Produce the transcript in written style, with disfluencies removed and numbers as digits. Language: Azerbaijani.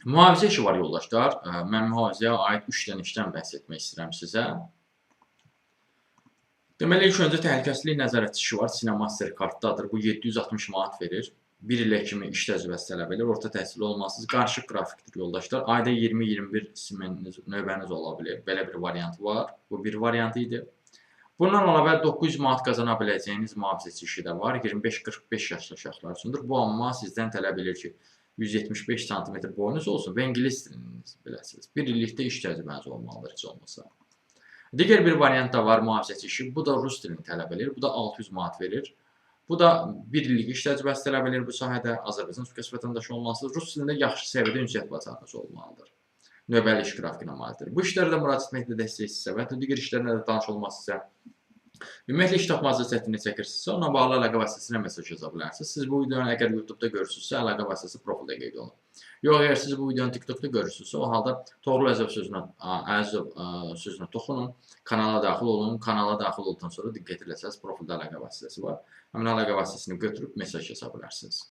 Mühafizə işi var yoldaşlar. Mən mühafizəyə aid 3 dənə işdən bəhs etmək istəyirəm sizə. Deməli, ilk öncə təhlükəsizlik nəzarətçi işi var. Sinemaster kartdadır. Bu 760 manat verir. 1 ilə kimi iş təcrübəsi tələb edir. Orta təhsilli olmalısınız. Qarışıq qrafikdir yoldaşlar. Ayda 20-21 simeniniz, növbəniz ola bilir. Belə bir variant var. Bu bir variant idi. Bundan əlavə 900 manat qazana biləcəyiniz mühafizəçi işi də var. 25-45 yaşlı uşaqlar üçündür. Bu amma sizdən tələb edir ki, 175 sm boyunuz olsun və ingilis dilini biləsiniz. Bir illikdə iş təcrübəniz olmalıdır heç olmasa. Digər bir variant da var mühafizəçi işi. Bu da rus dilini tələb edir. Bu da 600 manat verir. Bu da bir illik iş təcrübəsi tələb edir bu sahədə. Azərbaycan Respublikası vətəndaşı olmalısınız. Rus dilində yaxşı səviyyədə ünsiyyət bacarığınız olmalıdır. Növbəli iş qrafikına malikdir. Bu işlərdə müraciət etməkdə dəstəksizsə və ya digər işlərlə də tanış olmazsınızsa, ümumiyyətlə iş tapmazda çətinlik çəkirsinizsə, onunla bağlı əlaqə vasitəsinə mesaj yaza bilərsiniz. Siz bu videonu əgər YouTube-da görürsünüzsə, əlaqə vasitəsi profildə qeyd olun. Yox, əgər siz bu videonu TikTok-da görürsünüzsə, o halda Toğrul Əzov sözünə toxunun, kanala daxil olun. Kanala daxil olduqdan sonra diqqət eləsəz, profildə əlaqə vasitəsi var. Həmin əlaqə vasitəsini götürüb mesaj yaza bilərsiniz.